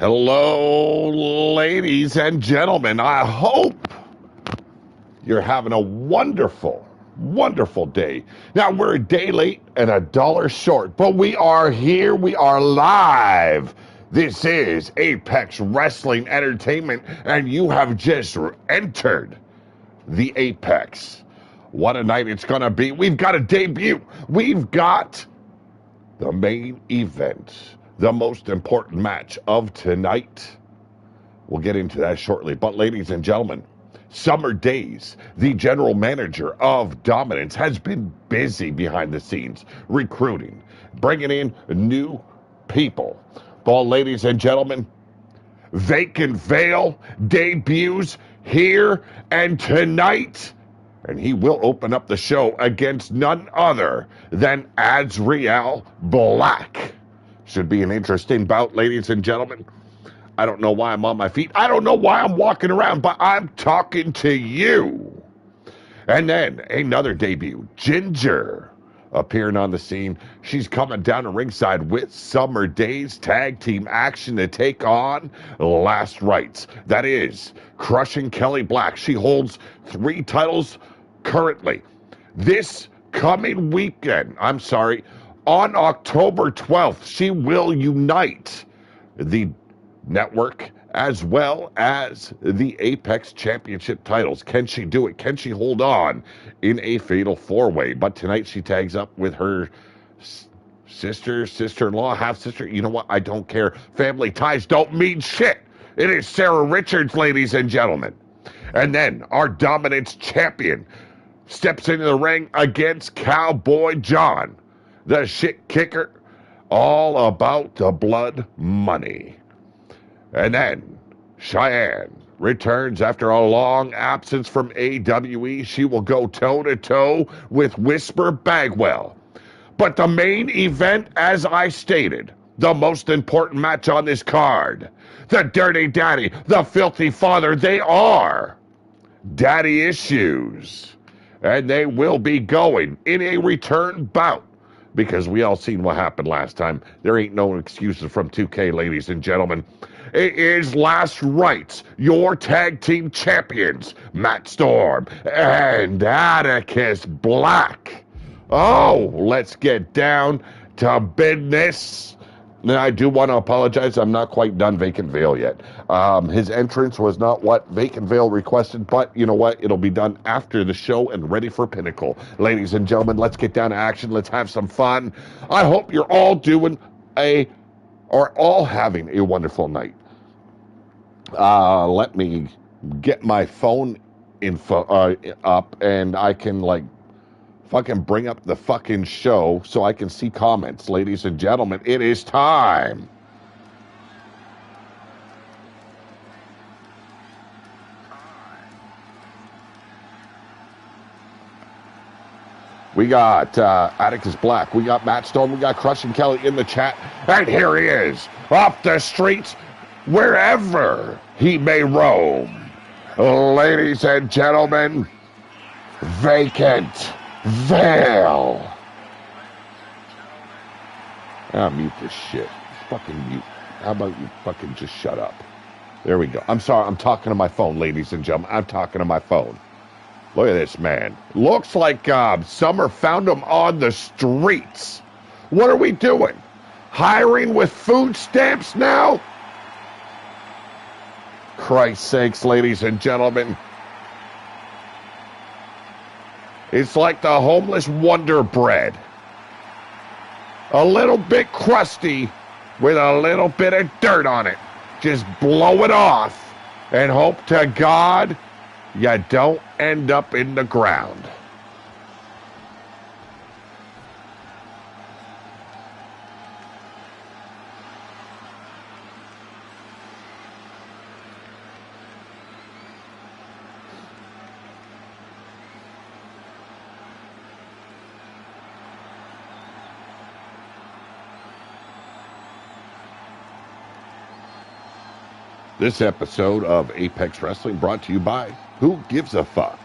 Hello, ladies and gentlemen. I hope you're having a wonderful, wonderful day. Now, we're a day late and a dollar short, but we are here. We are live. This is Apex Wrestling Entertainment, and you have just entered the Apex. What a night it's going to be. We've got a debut. We've got the main event, the most important match of tonight. We'll get into that shortly. But ladies and gentlemen, Summer Days, the general manager of Dominance, has been busy behind the scenes, recruiting, bringing in new people. But ladies and gentlemen, Vacant Veil debuts here and tonight. And he will open up the show against none other than Azrael Black. Should be an interesting bout, ladies and gentlemen. I don't know why I'm on my feet. I don't know why I'm walking around, but I'm talking to you. And then another debut, Ginger, appearing on the scene. She's coming down to ringside with Summer Days tag team action to take on Last Rites. That is Crushing Kelly Black. She holds 3 titles currently. This coming weekend, on October 12th, she will unite the network as well as the Apex Championship titles. Can she do it? Can she hold on in a fatal 4-way? But tonight she tags up with her sister-in-law, half-sister. You know what? I don't care. Family ties don't mean shit. It is Sarah Richards, ladies and gentlemen. And then our Dominance champion steps into the ring against Cowboy John, the shit kicker, all about the blood money. And then Cheyenne returns after a long absence from AWE. She will go toe-to-toe with Whisper Bagwell. But the main event, as I stated, the most important match on this card, the Dirty Daddy, the Filthy Father, they are Daddy Issues. And they will be going in a return bout, because we all seen what happened last time. There ain't no excuses from 2K, ladies and gentlemen. It is Last Rites, your tag team champions, Matt Storm and Atticus Black. Oh, let's get down to business. Now, I do want to apologize. I'm not quite done Vacant Veil yet. His entrance was not what Vacant Veil requested, but you know what? It'll be done after the show and ready for Pinnacle. Ladies and gentlemen, let's get down to action. Let's have some fun. I hope you're all all having a wonderful night. Let me get my phone info up, and I can fucking bring up the fucking show so I can see comments. Ladies and gentlemen, it is time. We got Atticus Black, we got Matt Storm, we got Crushing Kelly in the chat, and here he is, off the streets, wherever he may roam. Ladies and gentlemen, Vacant Veil. Mute this shit. Fucking mute. How about you fucking just shut up? There we go. I'm sorry, I'm talking to my phone, ladies and gentlemen. I'm talking to my phone. Look at this, man. Looks like Summer found him on the streets. What are we doing? Hiring with food stamps now? Christ's sakes, ladies and gentlemen. It's like the homeless Wonder Bread. A little bit crusty with a little bit of dirt on it. Just blow it off and hope to God you don't end up in the ground. This episode of Apex Wrestling brought to you by Who Gives a Fuck?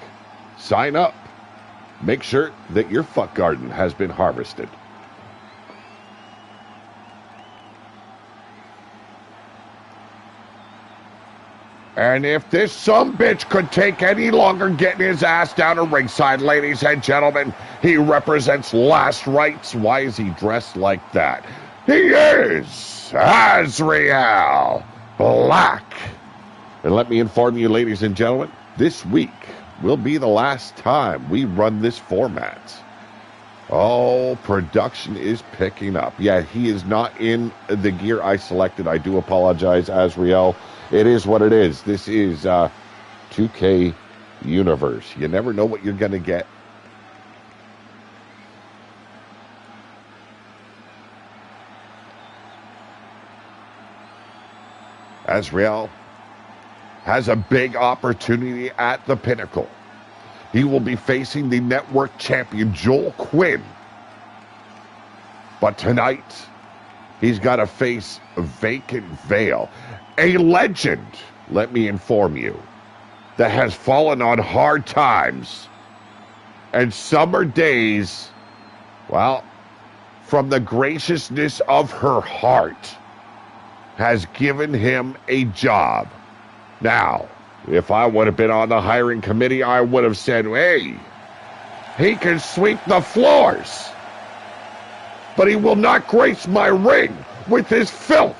Sign up. Make sure that your fuck garden has been harvested. And if this sumbitch could take any longer getting his ass down to ringside, ladies and gentlemen, he represents last rites. Why is he dressed like that? He is Azrael Black. And let me inform you, ladies and gentlemen, this week will be the last time we run this format. Oh, production is picking up. Yeah, he is not in the gear I selected. I do apologize, Azrael. It is what it is. This is 2K Universe. You never know what you're going to get. Azrael has a big opportunity at the Pinnacle. He will be facing the network champion, Joel Quinn. But tonight, he's got to face Vacant Veil, a legend, let me inform you, that has fallen on hard times and summer days, well, from the graciousness of her heart, has given him a job. Now, if I would have been on the hiring committee, I would have said, hey, he can sweep the floors, but he will not grace my ring with his filth.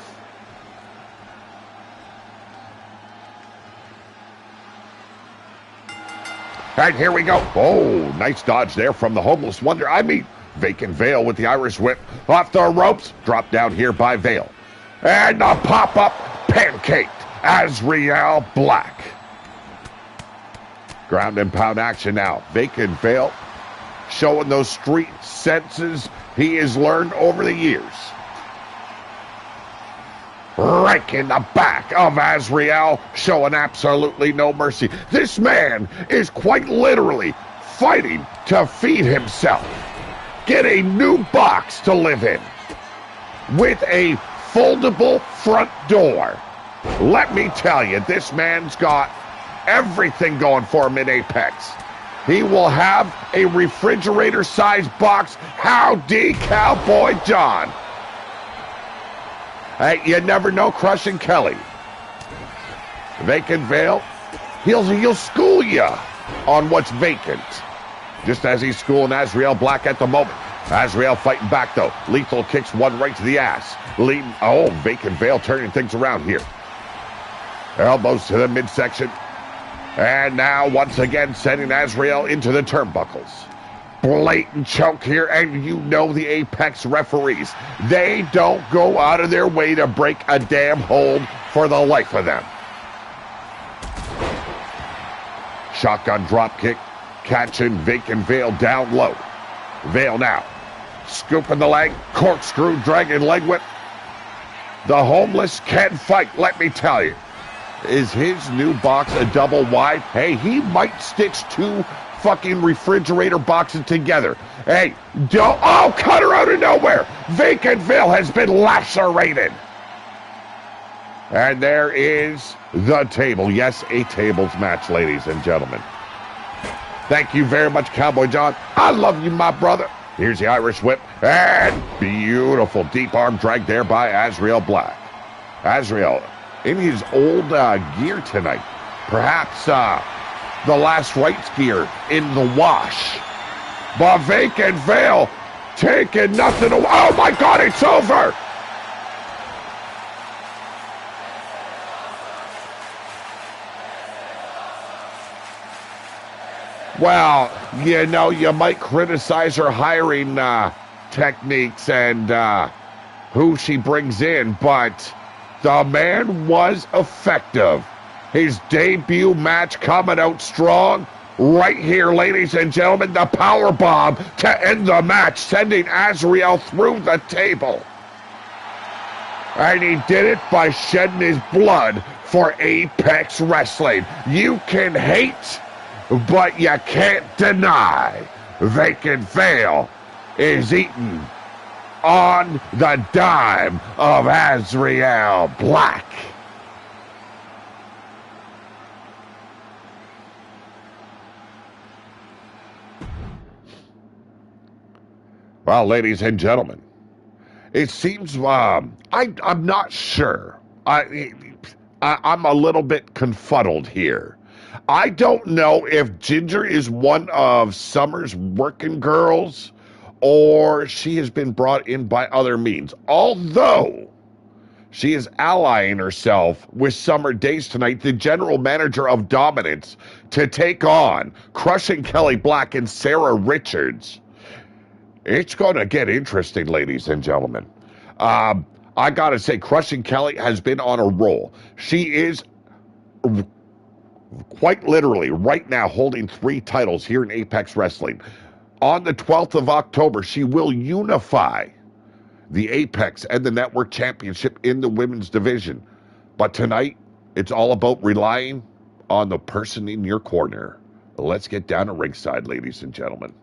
And here we go. Oh, nice dodge there from the Homeless Wonder. I mean, Vacant Veil with the Irish Whip off the ropes. Dropped down here by Veil. And the pop-up pancaked Azrael Black. Ground and pound action now. Vacant Veil showing those street senses he has learned over the years. Right in the back of Azrael, showing absolutely no mercy. This man is quite literally fighting to feed himself. Get a new box to live in with a foldable front door. Let me tell you, this man's got everything going for him in Apex. He will have a refrigerator-sized box. Howdy, Cowboy John. Hey, you never know, Crushing Kelly. Vacant Veil, he'll school you on what's vacant. Just as he's schooling Azrael Black at the moment. Azrael fighting back, though. Lethal kicks one right to the ass. Vacant Veil turning things around here. Elbows to the midsection. And now, once again, sending Azrael into the turnbuckles. Blatant choke here, and you know the Apex referees. They don't go out of their way to break a damn hold for the life of them. Shotgun drop kick, catching Vacant Veil down low. Veil now, scooping the leg, corkscrew, dragon leg whip. The Homeless can fight, let me tell you. Is his new box a double wide? Hey, he might stitch two fucking refrigerator boxes together. Hey, cut her out of nowhere. Vacant Veil has been lacerated. And there is the table. Yes, a tables match, ladies and gentlemen. Thank you very much, Cowboy John. I love you, my brother. Here's the Irish Whip. And beautiful deep arm drag there by Azrael Black. Azrael in his old gear tonight. Perhaps the last rights gear in the wash. But Vacant Veil taking nothing away. Oh my God, it's over! Well, you know, you might criticize her hiring techniques and who she brings in, but the man was effective. His debut match coming out strong. Right here, ladies and gentlemen, the power bomb to end the match, sending Azrael through the table. And he did it by shedding his blood for Apex Wrestling. You can hate, but you can't deny. Vacant Veil is eating on the dime of Azrael Black. Well, ladies and gentlemen, it seems I'm not sure. I'm a little bit confuddled here. I don't know if Ginger is one of Summer's working girls or she has been brought in by other means. Although she is allying herself with Summer Days tonight, the general manager of Dominance, to take on Crushing Kelly Black and Sarah Richards. It's going to get interesting, ladies and gentlemen. I got to say, Crushing Kelly has been on a roll. She is quite literally right now holding 3 titles here in Apex Wrestling. On the 12th of October, she will unify the Apex and the Network Championship in the women's division. But tonight, it's all about relying on the person in your corner. Let's get down to ringside, ladies and gentlemen.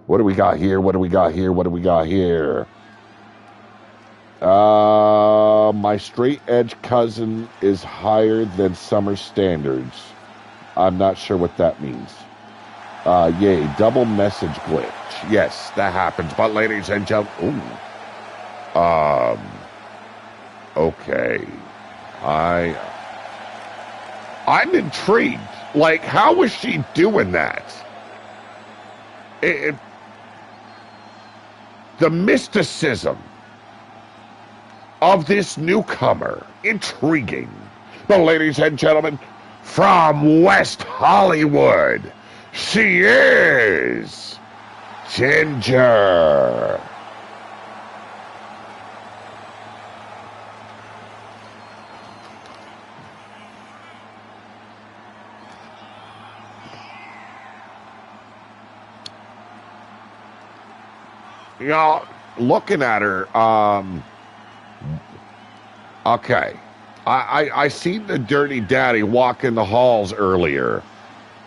What do we got here? What do we got here? What do we got here? My straight edge cousin is higher than Summer standards. I'm not sure what that means. Yay, double message glitch. Yes, that happens. But ladies and gentlemen, okay. I'm intrigued. Like, how is she doing that? The mysticism of this newcomer, intriguing. But ladies and gentlemen, from West Hollywood, she is Ginger. You know, looking at her, okay. I seen the Dirty Daddy walk in the halls earlier.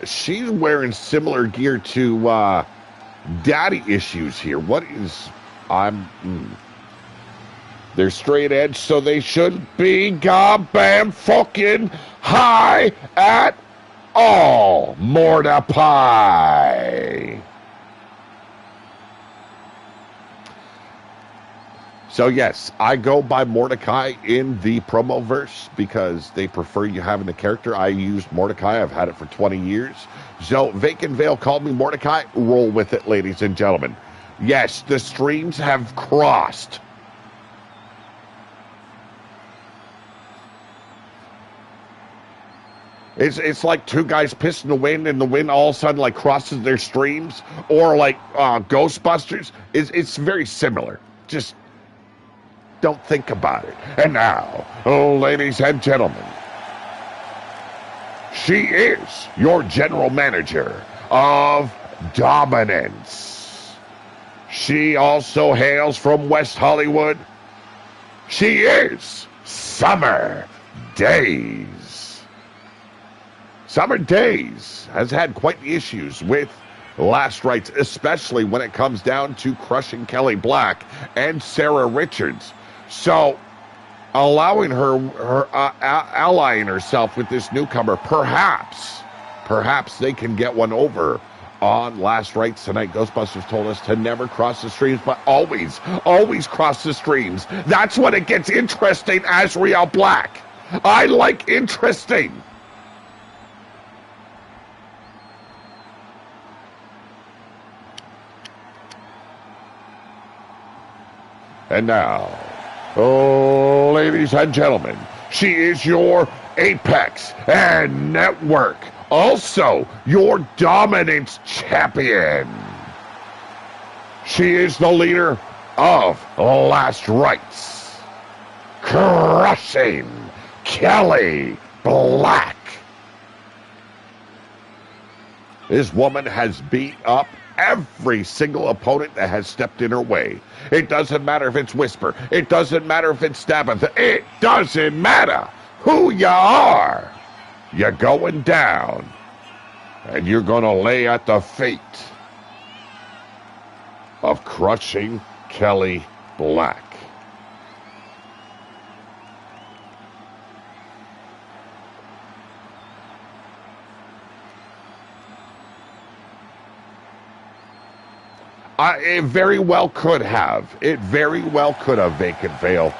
She's wearing similar gear to Daddy Issues here. What is... They're straight edge, so they shouldn't be goddamn fucking high at all. Mordecai. So yes, I go by Mordecai in the promo verse because they prefer you having the character. I used Mordecai. I've had it for 20 years. So Vacant Veil called me Mordecai. Roll with it, ladies and gentlemen. Yes, the streams have crossed. It's like two guys pissing the wind, and the wind all of a sudden like crosses their streams, or like Ghostbusters. It's very similar. Just don't think about it. And now, ladies and gentlemen, she is your general manager of Dominance. She also hails from West Hollywood. She is Summer Days. Summer Days has had quite the issues with last rites, especially when it comes down to Crushing Kelly Black and Sarah Richards. So, allowing her allying herself with this newcomer, perhaps they can get one over on last rites tonight. Ghostbusters told us to never cross the streams, but always cross the streams. That's when it gets interesting, Azrael Black. I like interesting. And now, ladies and gentlemen, she is your Apex and Network, also your Dominance champion. She is the leader of Last Rites, Crushing Kelly Black. This woman has beat up every single opponent that has stepped in her way. It doesn't matter if it's Whisper. It doesn't matter if it's Stabatha. It doesn't matter who you are. You're going down, and you're going to lay at the feet of Crushing Kelly Black. It very well could have. It very well could have, Vacant Veil.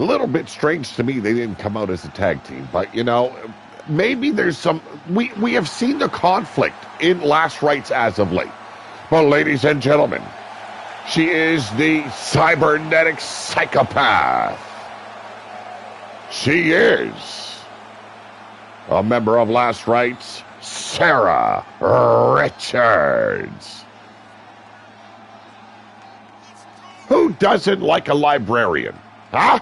A little bit strange to me they didn't come out as a tag team, but you know, maybe there's some, we have seen the conflict in Last Rites as of late. But ladies and gentlemen, she is the cybernetic psychopath. She is a member of Last Rites, Sarah Richards. Who doesn't like a librarian? Huh?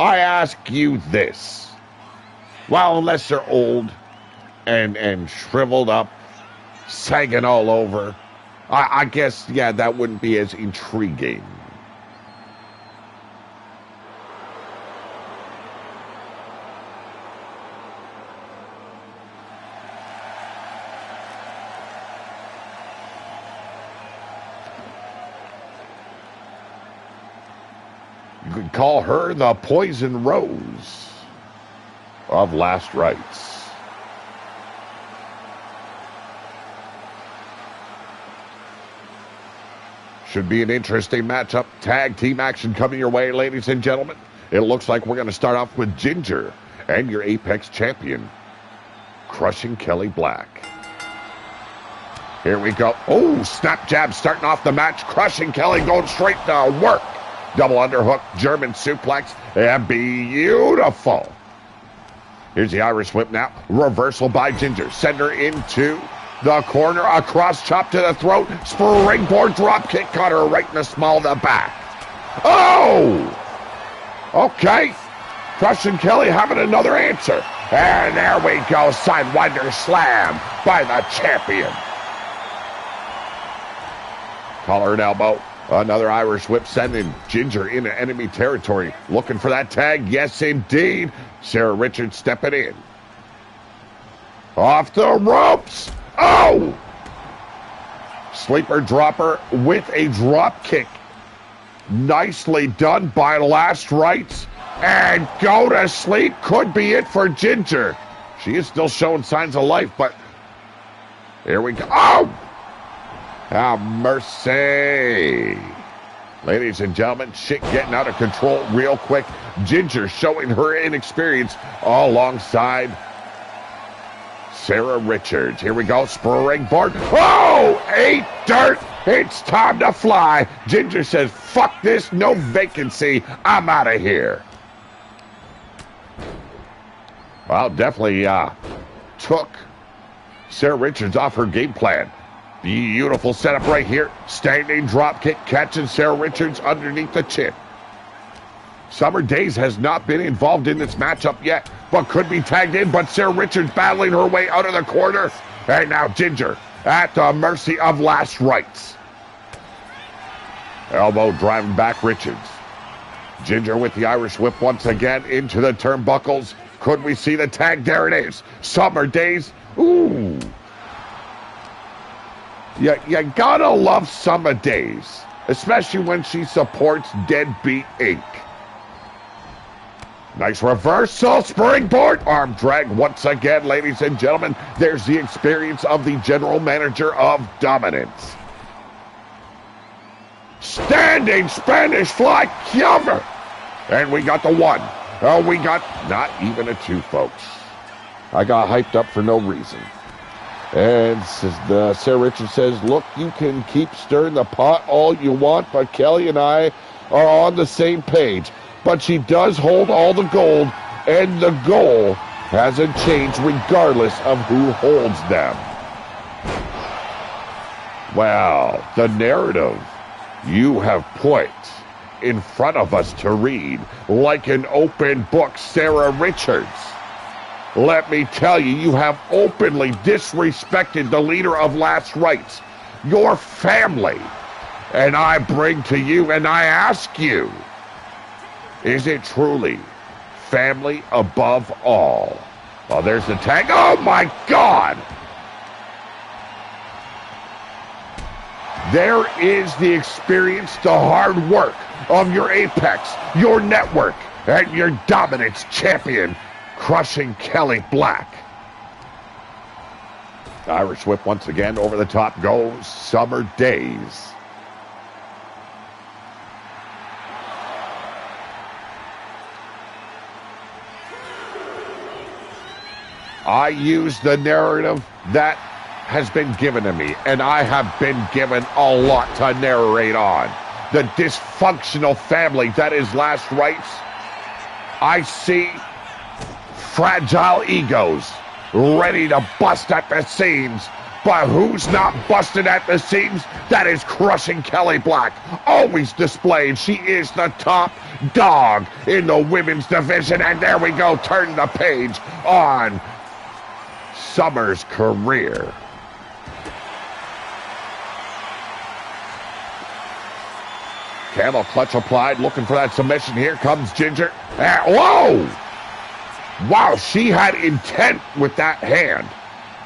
I ask you this. Well, unless they're old and shriveled up, sagging all over, I guess, yeah, that wouldn't be as intriguing. You could call her the Poison Rose of Last Rites. Should be an interesting matchup. Tag team action coming your way, ladies and gentlemen. It looks like we're going to start off with Ginger and your Apex champion, Crushing Kelly Black. Here we go. Oh, snap jab starting off the match. Crushing Kelly going straight to work. Double underhook, German suplex. Yeah, beautiful. Here's the Irish whip now. Reversal by Ginger. Send her into the corner. A cross chop to the throat. Springboard drop kick. Caught her right in the small of the back. Oh! Okay. Crushing Kelly having another answer. And there we go. Sidewinder slam by the champion. Collar and elbow. Another Irish whip sending Ginger into enemy territory. Looking for that tag. Yes, indeed. Sarah Richards stepping in. Off the ropes. Oh! Sleeper dropper with a drop kick. Nicely done by Last Rites. And go to sleep. Could be it for Ginger. She is still showing signs of life, but here we go. Oh! Have mercy. Ladies and gentlemen, shit getting out of control real quick. Ginger showing her inexperience alongside Sarah Richards. Here we go, springboard. Oh, ate dirt. It's time to fly. Ginger says, fuck this, no vacancy. I'm out of here. Well, definitely took Sarah Richards off her game plan. Beautiful setup right here. Standing drop kick, catching Sarah Richards underneath the chin. Summer Days has not been involved in this matchup yet, but could be tagged in. But Sarah Richards battling her way out of the corner. And now Ginger at the mercy of Last Rites. Elbow driving back Richards. Ginger with the Irish whip once again into the turnbuckles. Could we see the tag? There it is. Summer Days. Ooh. You gotta love Summer Days, especially when she supports Deadbeat Inc. Nice reversal, springboard, arm drag once again, ladies and gentlemen. There's the experience of the general manager of Dominance. Standing Spanish fly cover. And we got the one. Oh, we got not even a two, folks. I got hyped up for no reason. And Sarah Richards says, look, you can keep stirring the pot all you want, but Kelly and I are on the same page. But she does hold all the gold, and the goal hasn't changed regardless of who holds them. Well, the narrative you have put in front of us to read like an open book, Sarah Richards. Let me tell you, you have openly disrespected the leader of Last Rites, your family. And I bring to you and I ask you, is it truly family above all? Well, there's the tag. Oh, my God! There is the experience, the hard work of your Apex, your network, and your Dominance champion, Crushing Kelly Black. Irish whip once again. Over the top goes Summer Days. I use the narrative that has been given to me, and I have been given a lot to narrate on. The dysfunctional family that is Last Rites. I see fragile egos ready to bust at the seams. But who's not busted at the seams? That is Crushing Kelly Black. Always displayed. She is the top dog in the women's division. And there we go. Turn the page on Summer's career. Camel clutch applied. Looking for that submission. Here comes Ginger. And, whoa! Wow, she had intent with that hand.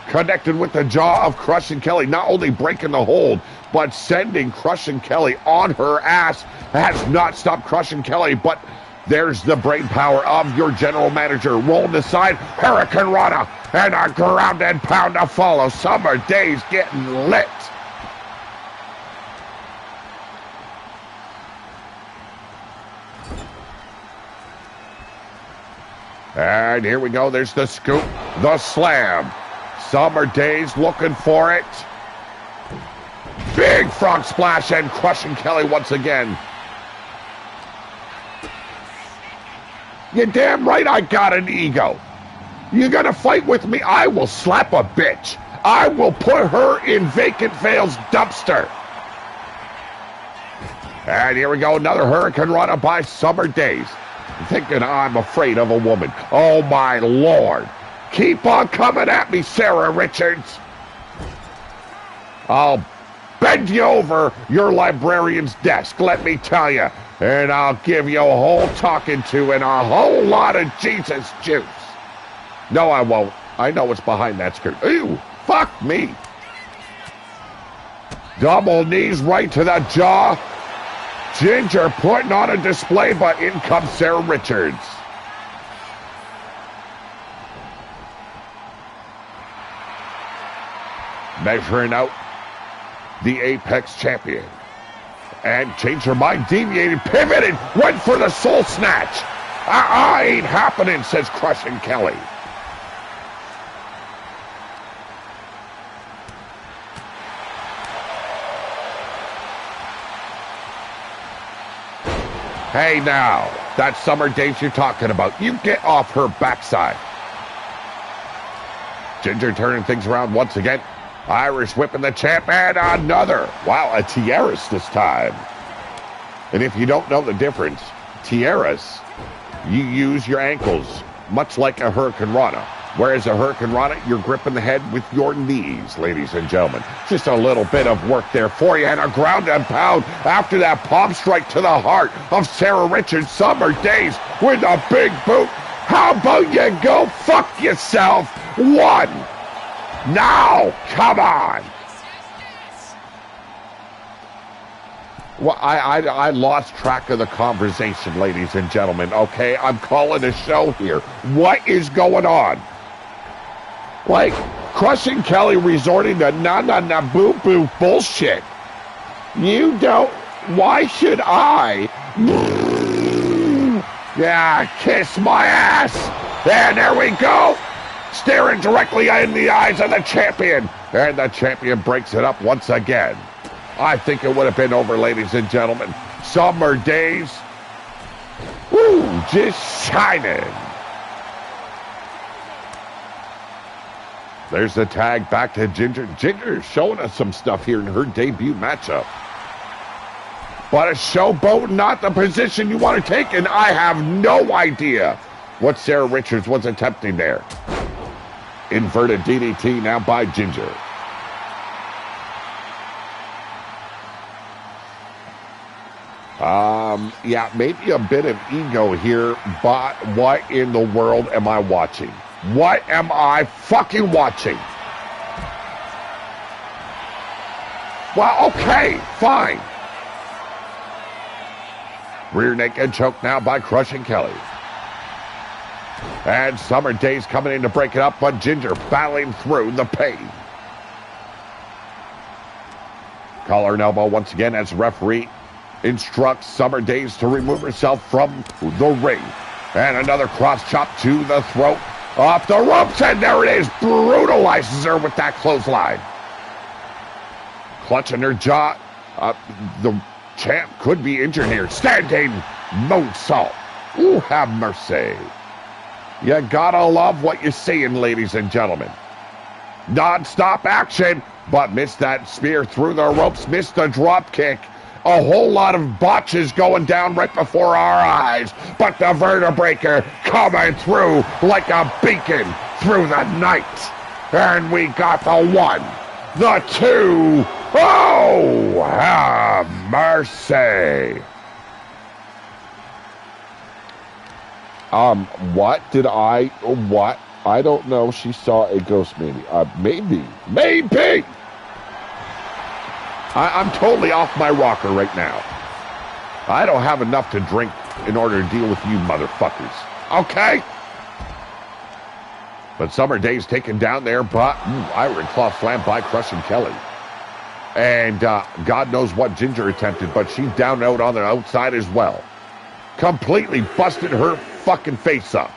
Connected with the jaw of Crushing Kelly, not only breaking the hold, but sending Crushing Kelly on her ass. Has not stopped Crushing Kelly, but there's the brain power of your general manager. Rolling aside, Hurricane Rana, and a ground and pound to follow. Summer Days getting lit. And here we go, there's the scoop, the slam. Summer Days looking for it. Big frog splash and Crushing Kelly once again. You're damn right I got an ego. You gonna fight with me? I will slap a bitch. I will put her in Vacant Vale's dumpster. And here we go, another Hurricane Rana by Summer Days. Thinking I'm afraid of a woman. Oh my Lord. Keep on coming at me, Sarah Richards. I'll bend you over your librarian's desk, let me tell you. And I'll give you a whole talking to and a whole lot of Jesus juice. No, I won't. I know what's behind that skirt. Ew, fuck me. Double knees right to the jaw. Ginger putting on a display, but in comes Sarah Richards. Measuring out the Apex champion. And changed her mind, deviated, pivoted, went for the soul snatch. Ain't happening, says Crushing Kelly. Hey now, that's Summer Days you're talking about. You get off her backside. Ginger turning things around once again. Irish whipping the champ, and another. Wow, a tiaras this time. And if you don't know the difference, tiaras, you use your ankles, much like a Hurricane Rana. Whereas a Hurricane Rana, you're gripping the head with your knees, ladies and gentlemen. Just a little bit of work there for you, and a ground and pound after that palm strike to the heart of Sarah Richards. Summer Days with a big boot. How about you go fuck yourself? One. Now, come on. Well, I lost track of the conversation, ladies and gentlemen. Okay, I'm calling a show here. What is going on? Like, Crushing Kelly resorting to boo-boo bullshit. You don't, why should I? Yeah, kiss my ass. And there we go. Staring directly in the eyes of the champion. And the champion breaks it up once again. I think it would have been over, ladies and gentlemen. Summer Days. Woo, just shining. There's the tag back to Ginger. Ginger is showing us some stuff here in her debut matchup. But a showboat, not the position you want to take, and I have no idea what Sarah Richards was attempting there. Inverted DDT now by Ginger. Yeah, maybe a bit of ego here, but what in the world am I watching? What am I fucking watching? Well, okay, fine. Rear naked choke now by Crushing Kelly. And Summer Days coming in to break it up, but Ginger battling through the pain. Collar and elbow once again as referee instructs Summer Days to remove herself from the ring. And another cross chop to the throat Off the ropes, and there it is. Brutalizes her with that clothesline. Clutching her jaw. The champ could be injured here. Standing moonsault. Ooh, have mercy. You gotta love what you're seeing, ladies and gentlemen. Non-stop action, but missed that spear through the ropes, missed the drop kick. A whole lot of botches going down right before our eyes, but the Vertebreaker coming through like a beacon through the night. And we got the 1, the 2. Oh, have mercy. What? I don't know. She saw a ghost, maybe. Maybe. I'm totally off my rocker right now. I don't have enough to drink in order to deal with you motherfuckers. Okay? But Summer Day's taken down there, but Iron Claw slammed by Crushing Kelly. And God knows what Ginger attempted, but she's down out on the outside as well. Completely busted her fucking face up.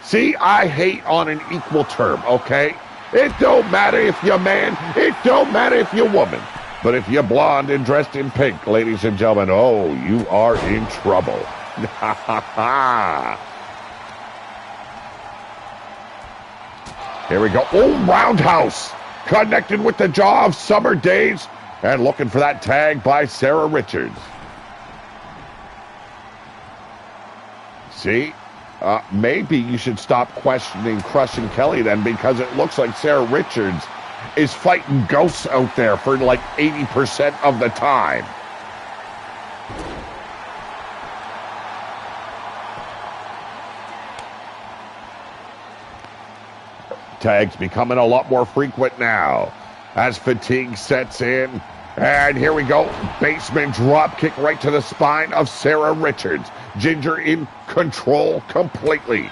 See, I hate on an equal term, okay? It don't matter if you're man, it don't matter if you're woman. But if you're blonde and dressed in pink, ladies and gentlemen, oh, you are in trouble. Ha ha ha. Here we go. Oh, roundhouse. Connected with the jaw of Summer Days. And looking for that tag by Sarah Richards. See? Maybe you should stop questioning Crushing Kelly then, because it looks like Sarah Richards is fighting ghosts out there for like 80% of the time. Tags becoming a lot more frequent now as fatigue sets in. And here we go. Basement drop kick right to the spine of Sarah Richards. Ginger in control completely.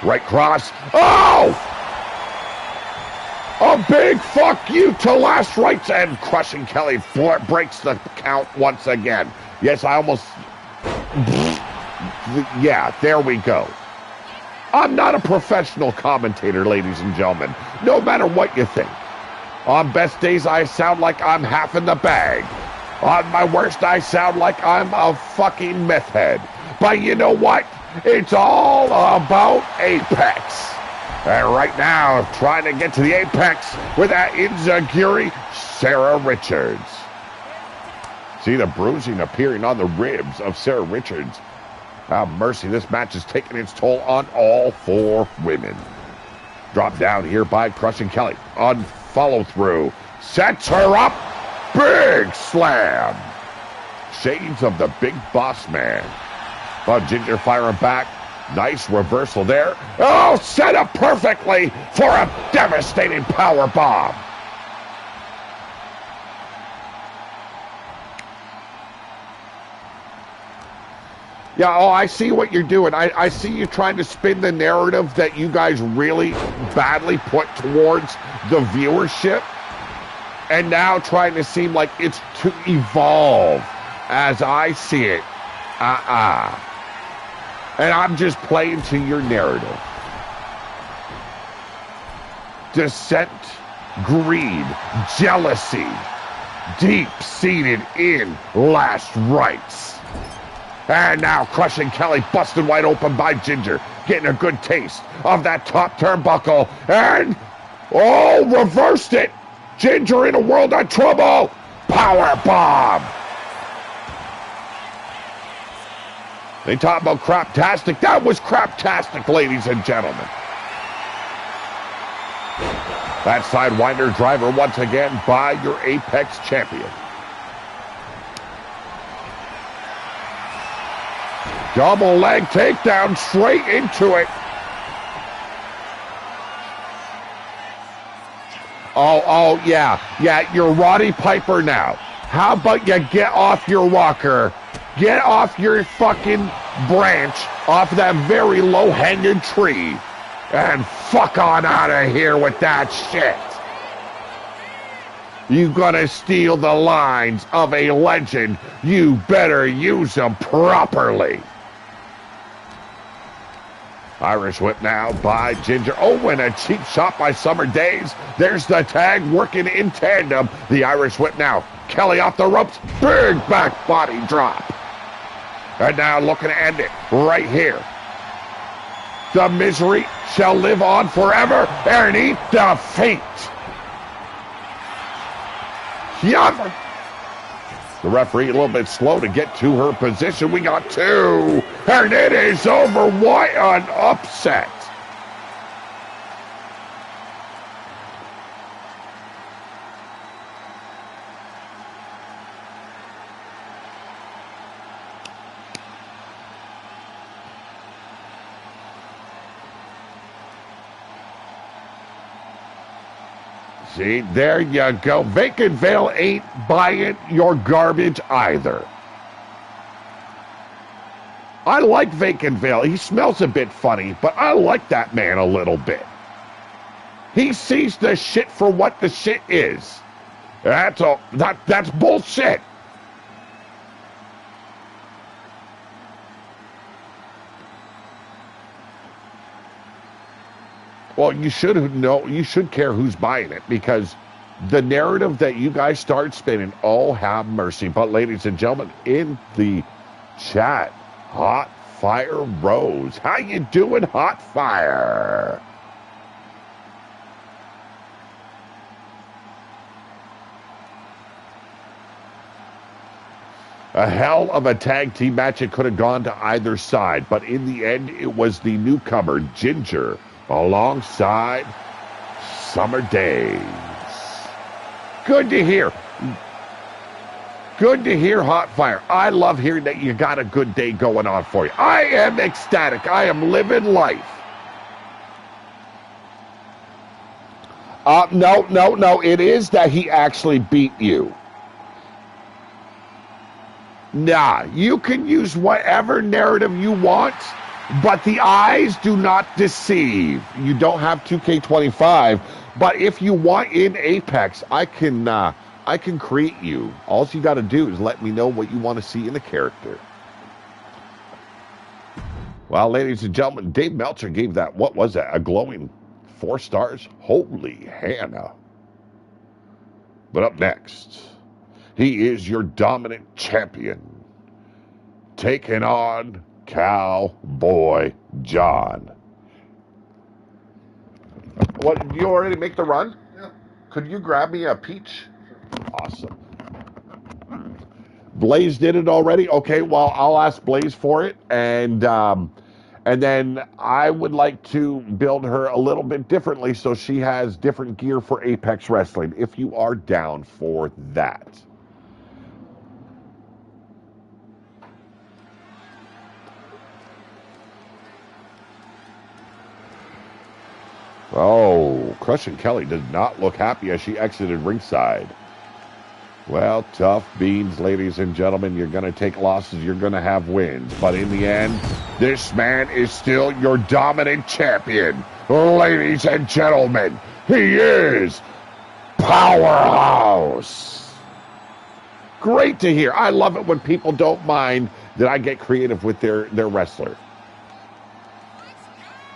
Right cross. Oh! A big fuck you to last rights, and Crushing Kelly breaks the count once again. Yes, I almost... Yeah, there we go. I'm not a professional commentator, ladies and gentlemen, no matter what you think. On best days, I sound like I'm half in the bag. On my worst, I sound like I'm a fucking meth head. But you know what? It's all about Apex. And right now, trying to get to the Apex with that Inzaguri, Sarah Richards. See the bruising appearing on the ribs of Sarah Richards. Ah, mercy, this match is taking its toll on all 4 women. Drop down here by Crushing Kelly on follow through. Sets her up. Big slam. Shades of the Big Boss Man. But Ginger firing back. Nice reversal there. Oh, set up perfectly for a devastating power bomb. Yeah, oh, I see what you're doing. I see you trying to spin the narrative that you guys really badly put towards the viewership, and now trying to seem like it's to evolve as I see it. And I'm just playing to your narrative. Dissent, greed, jealousy, deep-seated in last rites. And now Crushing Kelly busted wide open by Ginger, getting a good taste of that top turnbuckle. And, oh, reversed it. Ginger in a world of trouble. Power bomb. They talk about craptastic. That was craptastic, ladies and gentlemen. That sidewinder driver once again by your Apex champion. Double leg takedown straight into it. Oh, yeah, you're Roddy Piper now. How about you get off your rocker, get off your fucking branch, off that very low-hanging tree, and fuck on out of here with that shit. You gonna steal the lines of a legend, you better use them properly. Irish whip now by Ginger. Oh, and a cheap shot by Summer Days. There's the tag working in tandem. The Irish whip now. Kelly off the ropes. Big back body drop. And now looking to end it right here. The misery shall live on forever. Ernie defeat. Yum. The referee a little bit slow to get to her position. We got two. And it is over. What an upset. See, there you go. Vacant Veil ain't buying your garbage either. I like Vacant Veil. He smells a bit funny, but I like that man a little bit. He sees the shit for what the shit is. That's all. That's bullshit. Well, you should know, you should care who's buying it, because the narrative that you guys start spinning, oh, have mercy. But ladies and gentlemen, in the chat, Hot Fire Rose. How you doing, Hot Fire? A hell of a tag team match. It could have gone to either side, but in the end, it was the newcomer, Ginger, alongside Summer Days. Good to hear. Good to hear, Hot Fire. I love hearing that you got a good day going on for you. I am ecstatic. I am living life. No. It is that he actually beat you. Nah, you can use whatever narrative you want, but the eyes do not deceive. You don't have 2K25, but if you want in Apex, I can create you. All you got to do is let me know what you want to see in the character. Well, ladies and gentlemen, Dave Meltzer gave that, what was that, a glowing 4 stars? Holy Hannah. But up next, he is your dominant champion, taking on Cowboy John. What, did you already make the run? Yeah. Could you grab me a peach? Awesome. Blaze did it already? Okay, well, I'll ask Blaze for it, and then I would like to build her a little bit differently so she has different gear for Apex Wrestling, if you are down for that. Oh, Crushing Kelly does not look happy as she exited ringside. Well, tough beans, ladies and gentlemen. You're going to take losses. You're going to have wins. But in the end, this man is still your dominant champion. Ladies and gentlemen, he is Powerhouse. Great to hear. I love it when people don't mind that I get creative with their wrestler.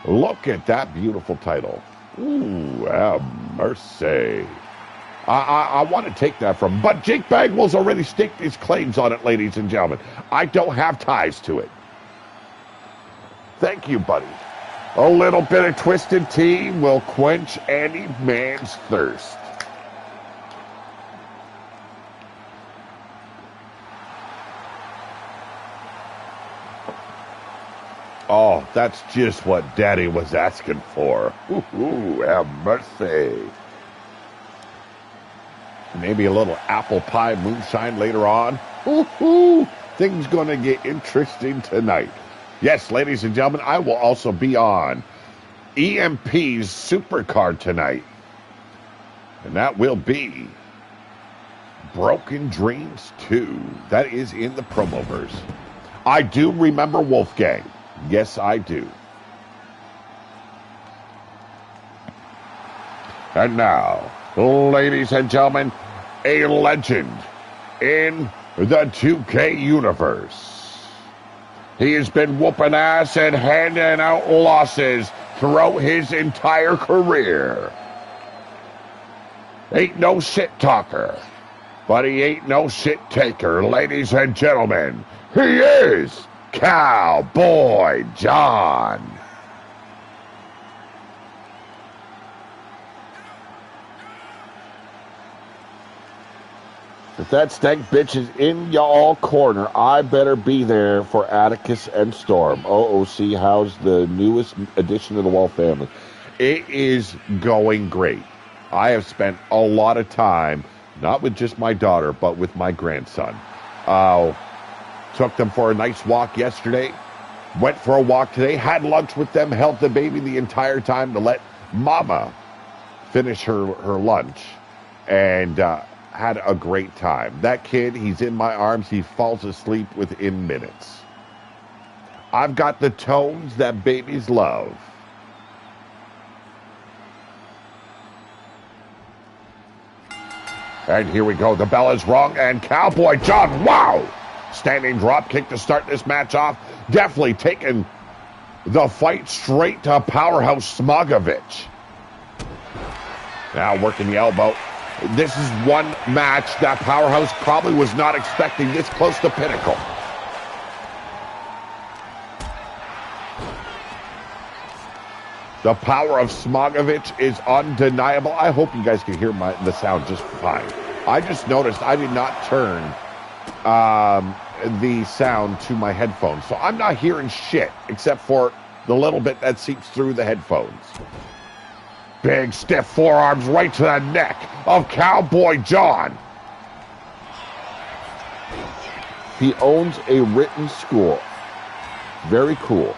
Look at that beautiful title. Ooh, have mercy. I want to take that from, but Jake Bagwell's already staked his claims on it, ladies and gentlemen. I don't have ties to it. Thank you, buddy. A little bit of Twisted Tea will quench any man's thirst. Oh, that's just what Daddy was asking for. Ooh, have mercy. Maybe a little apple pie moonshine later on. Ooh, things gonna get interesting tonight. Yes, ladies and gentlemen, I will also be on EMP's Supercard tonight. And that will be Broken Dreams 2. That is in the Promoverse. I do remember Wolfgang. Yes, I do. And now, ladies and gentlemen, a legend in the 2K universe. He has been whooping ass and handing out losses throughout his entire career. Ain't no shit talker, but he ain't no shit taker. Ladies and gentlemen, he is Cowboy John. If that stank bitch is in y'all corner, I better be there for Atticus and Storm. OOC, how's the newest addition to the Wall family? It is going great. I have spent a lot of time, not with just my daughter, but with my grandson. Took them for a nice walk yesterday, went for a walk today, had lunch with them, held the baby the entire time to let mama finish her lunch, and had a great time. That kid, he's in my arms, he falls asleep within minutes. I've got the tones that babies love. And here we go. The bell is rung, and Cowboy John, wow! Standing drop kick to start this match off. Definitely taking the fight straight to Powerhouse Smogovich. Now working the elbow. This is one match that Powerhouse probably was not expecting this close to pinnacle. The power of Smogovich is undeniable. I hope you guys can hear the sound just fine. I just noticed I did not turn the sound to my headphones, so I'm not hearing shit except for the little bit that seeps through the headphones. Big stiff forearms right to the neck of Cowboy John. He owns a written school. Very cool.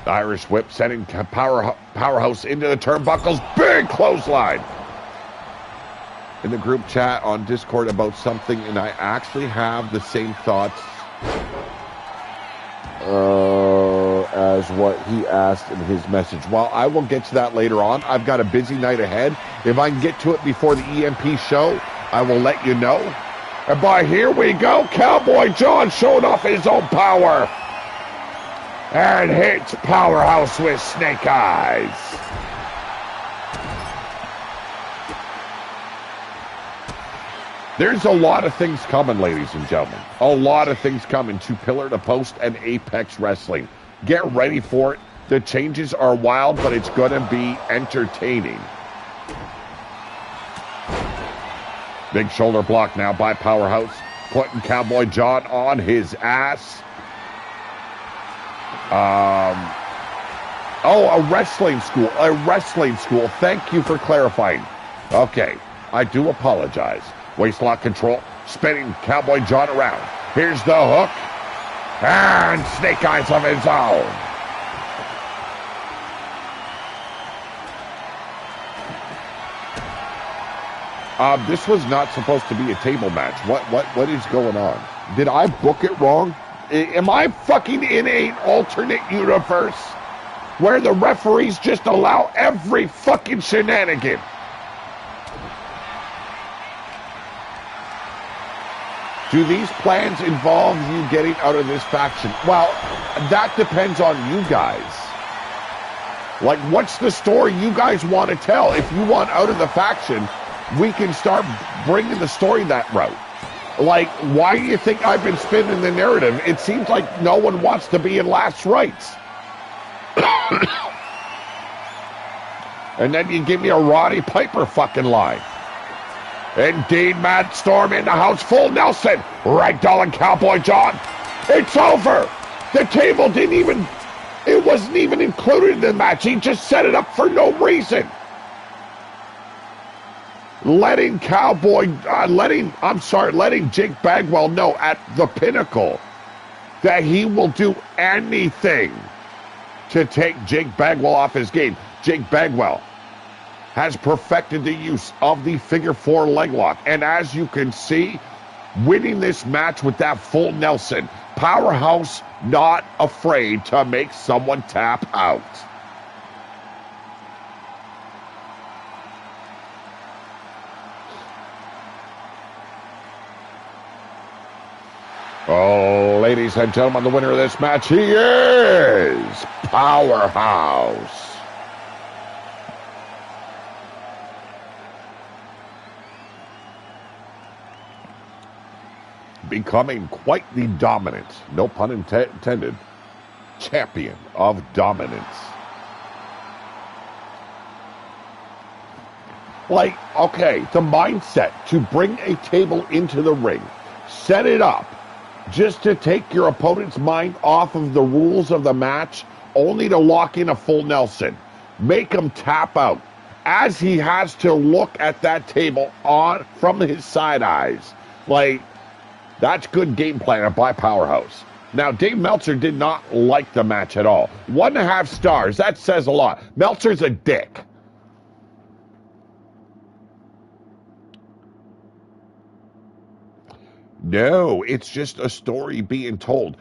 Irish whip sending Powerhouse into the turnbuckles. Big clothesline. In the group chat on Discord about something, and I actually have the same thoughts as what he asked in his message. Well, I will get to that later on. I've got a busy night ahead. If I can get to it before the EMP show, I will let you know. And by here we go, Cowboy John showing off his own power. And hits Powerhouse with snake eyes. There's a lot of things coming, ladies and gentlemen. A lot of things coming to Pillar to Post and Apex Wrestling. Get ready for it. The changes are wild, but it's going to be entertaining. Big shoulder block now by Powerhouse, putting Cowboy John on his ass. A wrestling school. A wrestling school. Thank you for clarifying. Okay, I do apologize. Waistlock control, spinning Cowboy John around. Here's the hook. And snake eyes of his own. This was not supposed to be a table match. What is going on? Did I book it wrong? Am I fucking in an alternate universe where the referees just allow every fucking shenanigan? Do these plans involve you getting out of this faction? Well, that depends on you guys. Like, what's the story you guys want to tell? If you want out of the faction, we can start bringing the story that route. Like, why do you think I've been spinning the narrative? It seems like no one wants to be in last rights. And then you give me a Roddy Piper fucking line. Indeed, Matt Storm in the house, full Nelson, ragdolling Cowboy John. It's over. The table it wasn't even included in the match. He just set it up for no reason. Letting Jake Bagwell know at the Pinnacle that he will do anything to take Jake Bagwell off his game. Jake Bagwell has perfected the use of the figure four leg lock. And as you can see, winning this match with that full Nelson. Powerhouse not afraid to make someone tap out. Oh, ladies and gentlemen, the winner of this match, he is Powerhouse. Becoming quite the dominant, no pun intended, champion of dominance. Like, okay, the mindset to bring a table into the ring, set it up, just to take your opponent's mind off of the rules of the match, only to lock in a full Nelson, make him tap out, as he has to look at that table on from his side eyes. Like, that's good game plan by Powerhouse. Now, Dave Meltzer did not like the match at all. 1.5 stars, that says a lot. Meltzer's a dick. No, it's just a story being told.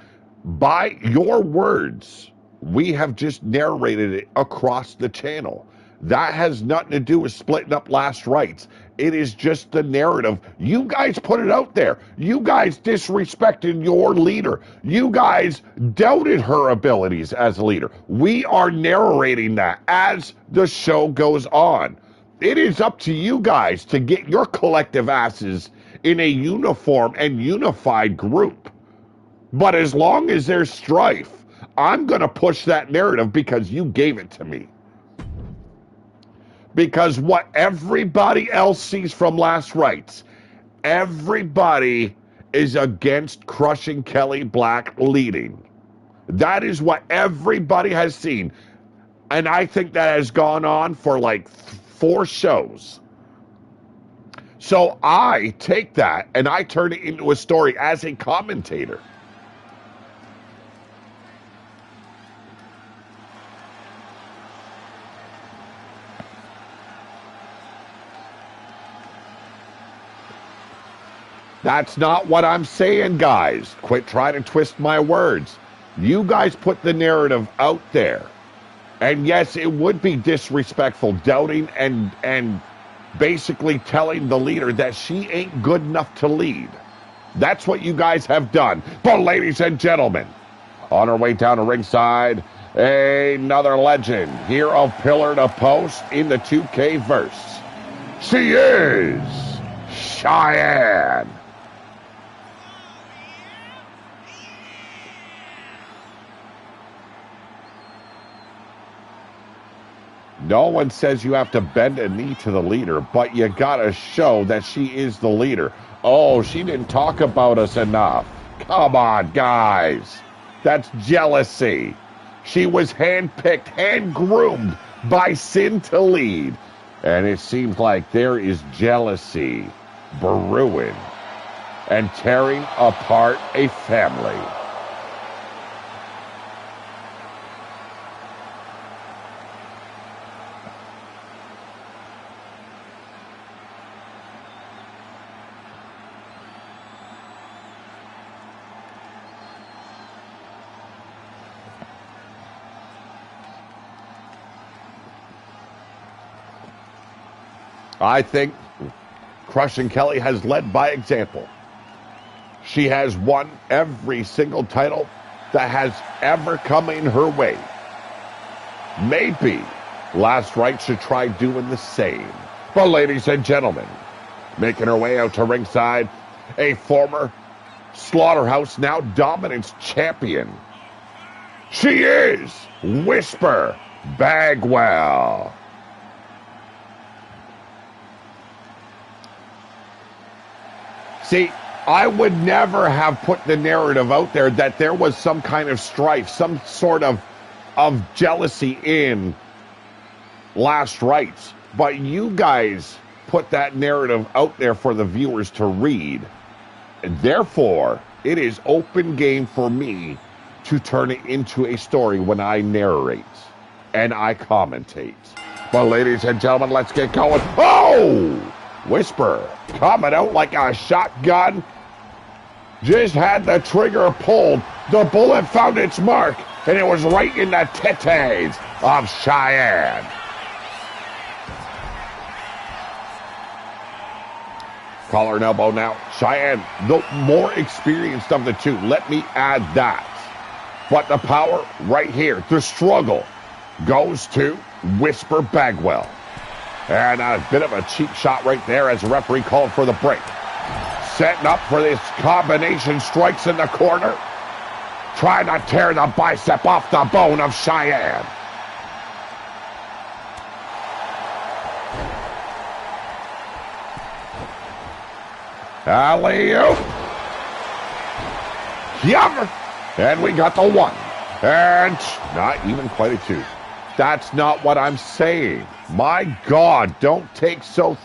By your words, we have just narrated it across the channel. That has nothing to do with splitting up last rites. It is just the narrative. You guys put it out there. You guys disrespected your leader. You guys doubted her abilities as a leader. We are narrating that as the show goes on. It is up to you guys to get your collective asses in a uniform and unified group. But as long as there's strife, I'm going to push that narrative because you gave it to me. Because what everybody else sees from last rites, everybody is against Crushing Kelly Black leading. That is what everybody has seen. And I think that has gone on for like 4 shows. So I take that and I turn it into a story as a commentator. That's not what I'm saying, guys. Quit trying to twist my words. You guys put the narrative out there. And yes, it would be disrespectful, doubting and basically telling the leader that she ain't good enough to lead. That's what you guys have done. But ladies and gentlemen, on our way down to ringside, another legend here of Pillar to Post in the 2K verse. She is Cheyenne. No one says you have to bend a knee to the leader, but you gotta show that she is the leader. Oh, she didn't talk about us enough. Come on, guys. That's jealousy. She was handpicked, hand-groomed by Sin to lead. And it seems like there is jealousy brewing and tearing apart a family. I think Crushing Kelly has led by example. She has won every single title that has ever come in her way. Maybe Last Rite should try doing the same. But ladies and gentlemen, making her way out to ringside, a former Slaughterhouse Now Dominance champion. She is Whisper Bagwell. See, I would never have put the narrative out there that there was some kind of strife, some sort of jealousy in Last Rites. But you guys put that narrative out there for the viewers to read. And therefore, it is open game for me to turn it into a story when I narrate and I commentate. But ladies and gentlemen, let's get going. Oh! Whisper coming out like a shotgun. Just had the trigger pulled. The bullet found its mark, and it was right in the titties of Cheyenne. Collar and elbow now. Cheyenne, the more experienced of the two. Let me add that. But the power right here, the struggle, goes to Whisper Bagwell. And a bit of a cheap shot right there as the referee called for the break. Setting up for this combination strikes in the corner. Trying to tear the bicep off the bone of Cheyenne. Alley-oop. Yum. And we got the one. And not even quite a two. That's not what I'm saying. My God, don't take so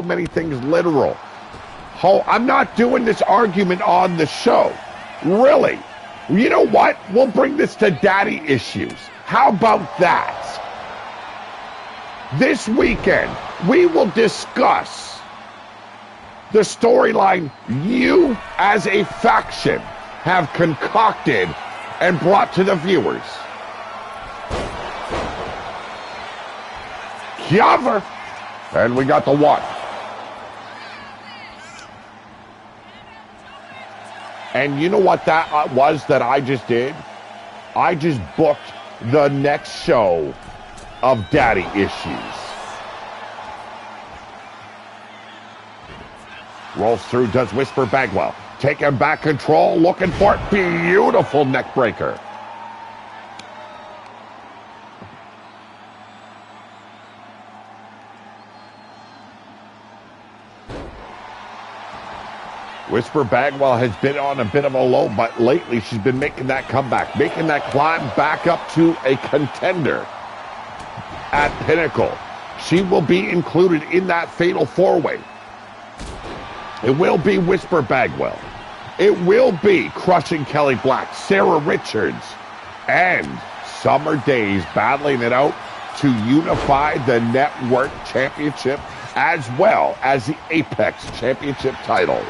many things literal. Oh, I'm not doing this argument on the show. Really. You know what? We'll bring this to daddy issues. How about that? This weekend, we will discuss the storyline you, as a faction, have concocted and brought to the viewers. Cover. And we got the one. And you know what that was that I just did? I just booked the next show of Daddy Issues. Rolls through, does Whisper Bagwell. Taking back control, looking for it. Beautiful neck breaker. Whisper Bagwell has been on a bit of a low, but lately she's been making that comeback, making that climb back up to a contender at Pinnacle. She will be included in that fatal four-way. It will be Whisper Bagwell. It will be Crushing Kelly Black, Sarah Richards, and Summer Days battling it out to unify the Network Championship as well as the Apex Championship title.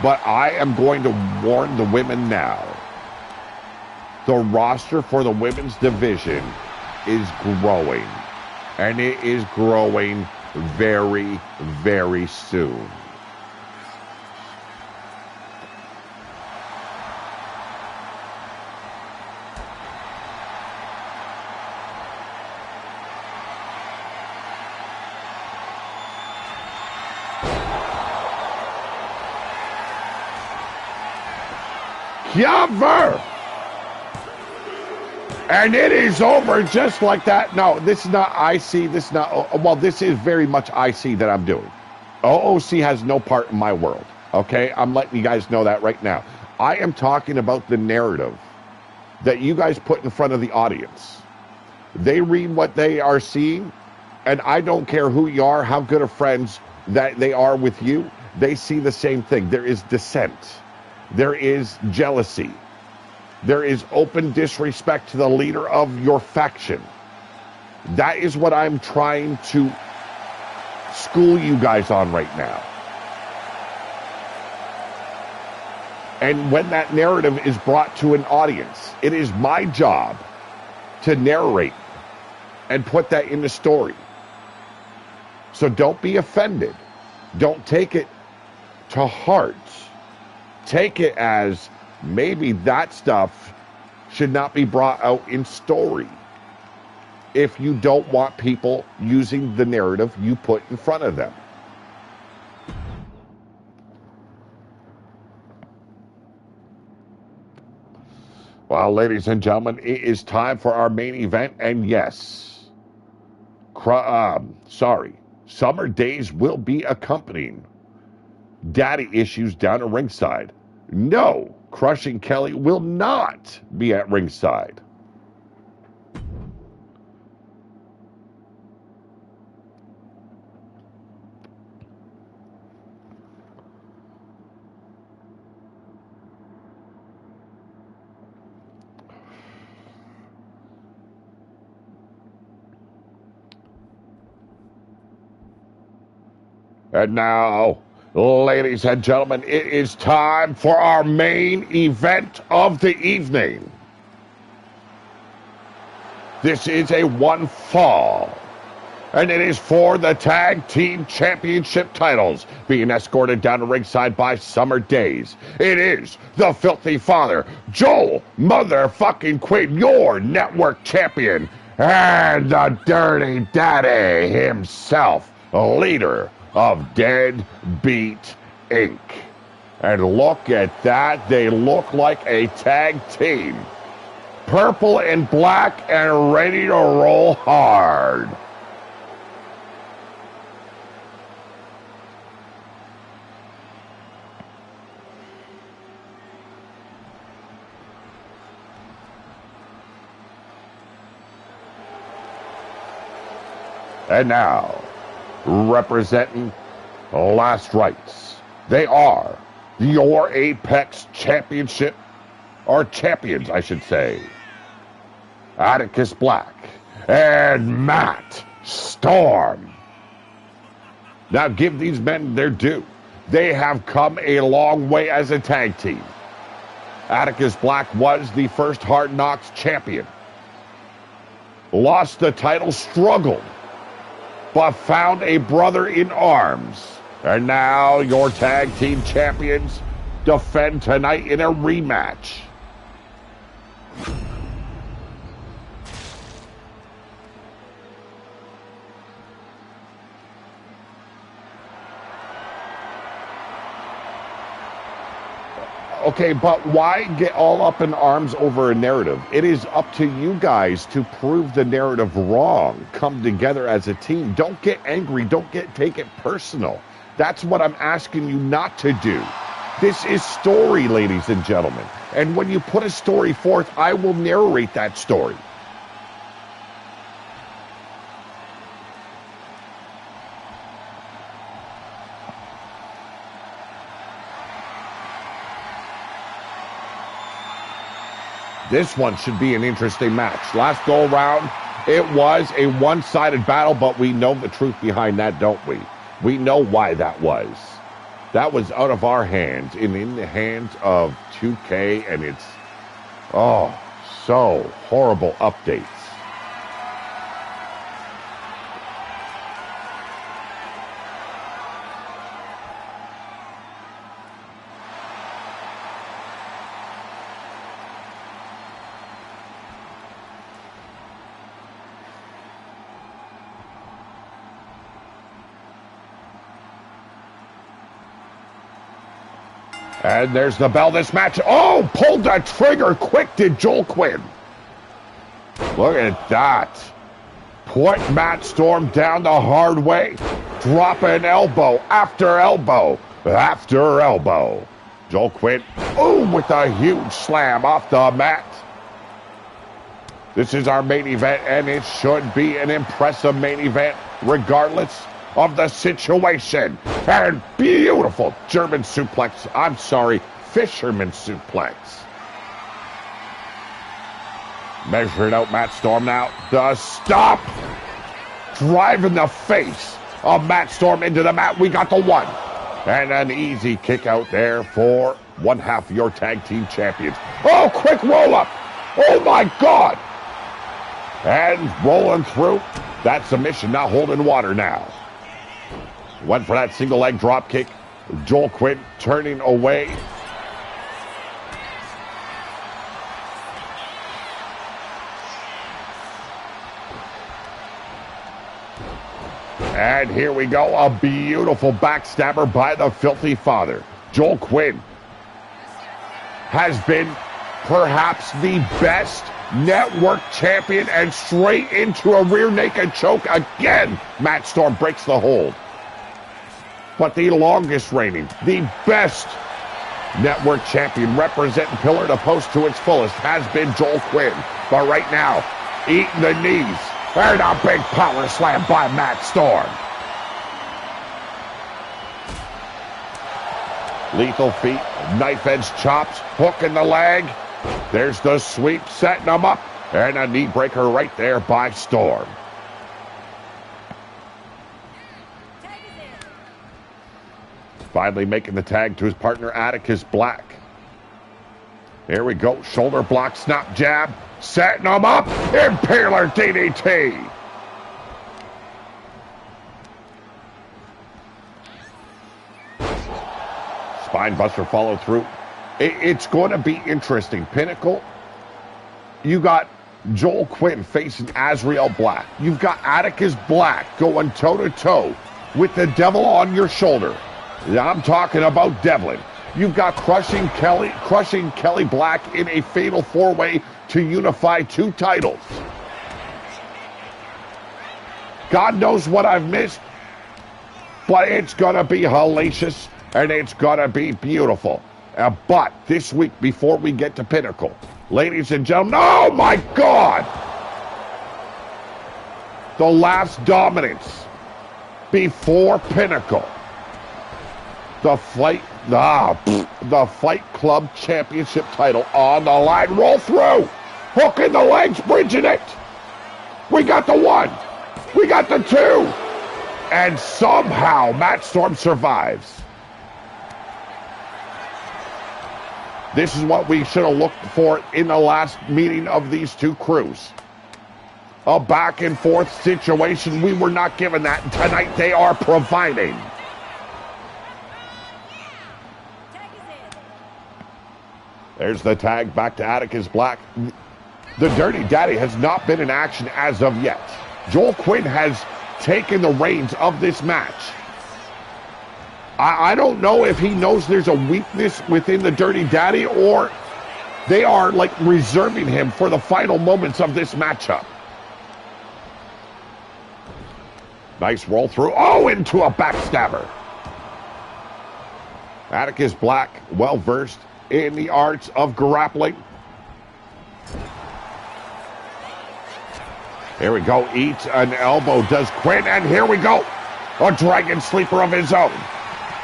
But I am going to warn the women now. The roster for the women's division is growing. And it is growing very, very soon. Cover! And it is over just like that. No, this is not IC. This is not, well, this is very much IC that I'm doing. OOC has no part in my world, okay? I'm letting you guys know that right now. I am talking about the narrative that you guys put in front of the audience. They read what they are seeing, and I don't care who you are, how good of friends that they are with you. They see the same thing. There is dissent. There is jealousy. There is open disrespect to the leader of your faction. That is what I'm trying to school you guys on right now. And when that narrative is brought to an audience, it is my job to narrate and put that in the story. So don't be offended. Don't take it to heart. Take it as maybe that stuff should not be brought out in story if you don't want people using the narrative you put in front of them. Well, ladies and gentlemen, it is time for our main event, and yes, Summer Days will be accompanying Daddy Issues down at ringside. No, Crushing Kelly will not be at ringside. And now, ladies and gentlemen, it is time for our main event of the evening. This is a one fall, And it is for the Tag Team Championship titles, being escorted down to ringside by Summer Days. It is the Filthy Father, Joel motherfucking Quinn, your network champion, and the Dirty Daddy himself, leader of Deadbeat Inc. And look at that, they look like a tag team. Purple and black and ready to roll hard. And now, representing Last Rites, they are your Apex Championship, or champions, I should say, Atticus Black and Matt Storm. Now give these men their due. They have come a long way as a tag team. Atticus Black was the first Hard Knocks champion. Lost the title, struggled, but found a brother in arms. And now your tag team champions defend tonight in a rematch. Okay, but why get all up in arms over a narrative? It is up to you guys to prove the narrative wrong. Come together as a team. Don't get angry. Don't take it personal. That's what I'm asking you not to do. This is story, ladies and gentlemen. And when you put a story forth, I will narrate that story. This one should be an interesting match. Last go around, it was a one-sided battle, but we know the truth behind that, don't we? We know why that was. That was out of our hands and in the hands of 2K, and it's, oh, so horrible updates. And there's the bell. This match. Oh, pulled the trigger quick, did Joel Quinn. Look at that. Put Matt Storm down the hard way. Dropping elbow after elbow after elbow. Joel Quinn, oh, with a huge slam off the mat. This is our main event, and it should be an impressive main event regardless of the situation. And beautiful German suplex. I'm sorry, fisherman suplex. Measuring out Matt Storm now. The stop. Driving the face of Matt Storm into the mat. We got the one. And an easy kick out there for one half of your tag team champions. Oh, quick roll up. Oh my God. And rolling through. That submission now holding water now. Went for that single leg drop kick. Joel Quinn turning away. And here we go. A beautiful backstabber by the Filthy Father. Joel Quinn has been perhaps the best network champion, and straight into a rear naked choke again. Matt Storm breaks the hold. But the longest reigning, the best network champion, representing pillar to post to its fullest, has been Joel Quinn. But right now, eating the knees. And a big power slam by Matt Storm. Lethal feet, knife edge chops, hook in the leg. There's the sweep, setting him up. And a knee breaker right there by Storm. Finally making the tag to his partner, Atticus Black. Here we go. Shoulder block, snap jab. Setting him up. Impaler DDT. Spinebuster follow through. It's going to be interesting. Pinnacle, you got Joel Quinn facing Azrael Black. You've got Atticus Black going toe-to-toe with the devil on your shoulder. I'm talking about Devlin. You've got crushing Kelly Black in a fatal four-way to unify 2 titles. God knows what I've missed, but it's going to be hellacious and it's going to be beautiful. But this week, before we get to Pinnacle, ladies and gentlemen, oh my God! The last dominance before Pinnacle. The Fight Club Championship title on the line. Roll through. Hook in the legs, bridging it. We got the 1. We got the 2. And somehow Matt Storm survives. This is what we should have looked for in the last meeting of these 2 crews. A back and forth situation. We were not given that. Tonight they are providing. There's the tag back to Atticus Black. The Dirty Daddy has not been in action as of yet. Joel Quinn has taken the reins of this match. I don't know if he knows there's a weakness within the Dirty Daddy or they are like reserving him for the final moments of this matchup. Nice roll through. Oh, into a backstabber. Atticus Black, well versed in the arts of grappling. Here we go. Eats an elbow. Does Quinn. And here we go. A dragon sleeper of his own.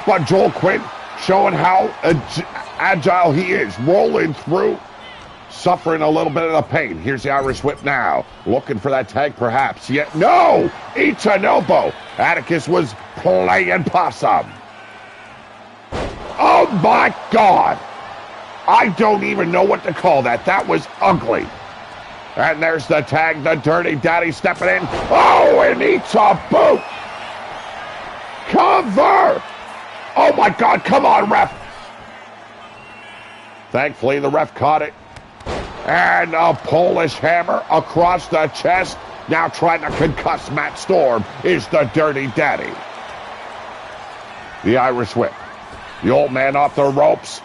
But Joel Quinn showing how agile he is. Rolling through. Suffering a little bit of the pain. Here's the Irish whip now. Looking for that tag perhaps. Yet no. Eats an elbow. Atticus was playing possum. Oh my God. I don't even know what to call that. That was ugly. And there's the tag. The Dirty Daddy stepping in. Oh, and eats a boot. Cover. Oh, my God. Come on, ref. Thankfully, the ref caught it. And a Polish hammer across the chest. Now trying to concuss Matt Storm is the Dirty Daddy. The Irish whip. The old man off the ropes.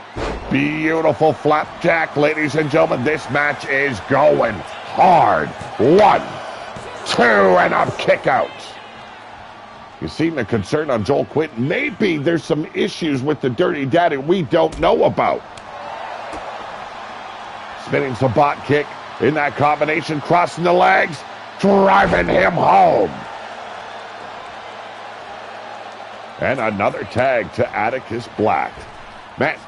Beautiful flapjack, ladies and gentlemen. This match is going hard. 1, 2, and a kick out. You seen the concern on Joel Quinn? Maybe there's some issues with the Dirty Daddy we don't know about. Spinning Sabat kick in that combination, crossing the legs, driving him home. And another tag to Atticus Black. Man,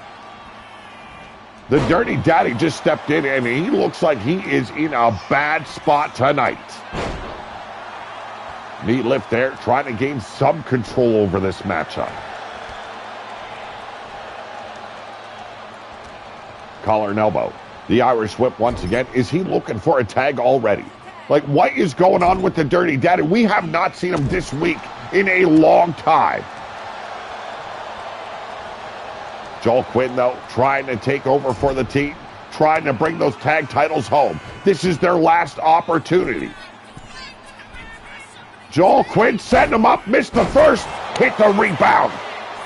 the Dirty Daddy just stepped in and he looks like he is in a bad spot tonight. Knee lift there, trying to gain some control over this matchup. Collar and elbow. The Irish whip once again. Is he looking for a tag already? Like, what is going on with the Dirty Daddy? We have not seen him this week in a long time. Joel Quinn, though, trying to take over for the team, trying to bring those tag titles home. This is their last opportunity. Joel Quinn setting him up, missed the first, hit the rebound.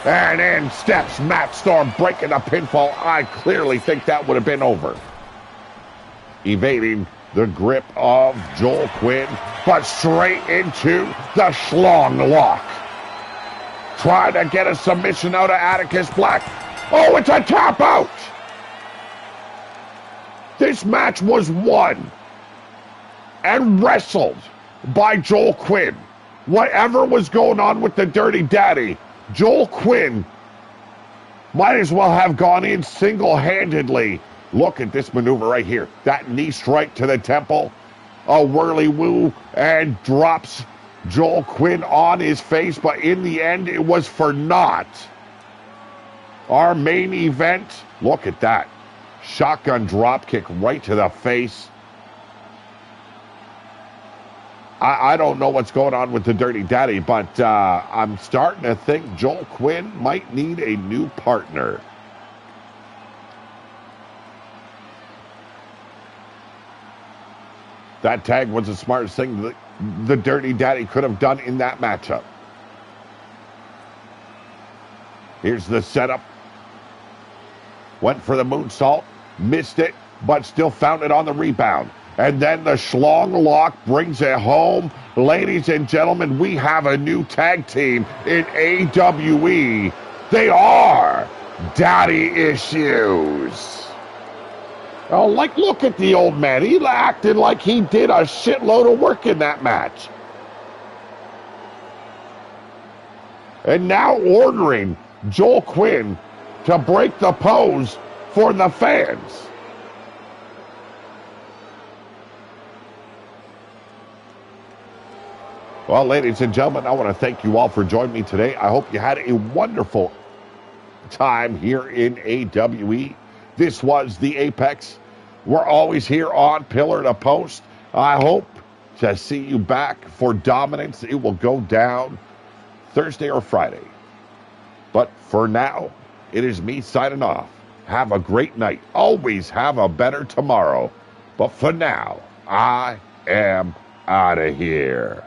And in steps Matt Storm, breaking a pinfall. I clearly think that would have been over. Evading the grip of Joel Quinn, but straight into the schlong lock. Trying to get a submission out of Atticus Black. Oh, it's a tap out! This match was won and wrestled by Joel Quinn. Whatever was going on with the Dirty Daddy, Joel Quinn might as well have gone in single-handedly. Look at this maneuver right here. That knee strike to the temple. A whirly-woo and drops Joel Quinn on his face, but in the end, it was for naught. Our main event, look at that. Shotgun drop kick right to the face. I don't know what's going on with the Dirty Daddy, but I'm starting to think Joel Quinn might need a new partner. That tag was the smartest thing that the Dirty Daddy could have done in that matchup. Here's the setup. Went for the moonsault, missed it, but still found it on the rebound. And then the Schlong Lock brings it home. Ladies and gentlemen, we have a new tag team in AWE. They are Daddy Issues. Oh, look at the old man. He acted like he did a shitload of work in that match. And now ordering Joel Quinn to break the pose for the fans. Well, ladies and gentlemen, I want to thank you all for joining me today. I hope you had a wonderful time here in AWE. This was the Apex. We're always here on Pillar to Post. I hope to see you back for Dominance. It will go down Thursday or Friday. But for now, it is me signing off. Have a great night. Always have a better tomorrow. But for now, I am out of here.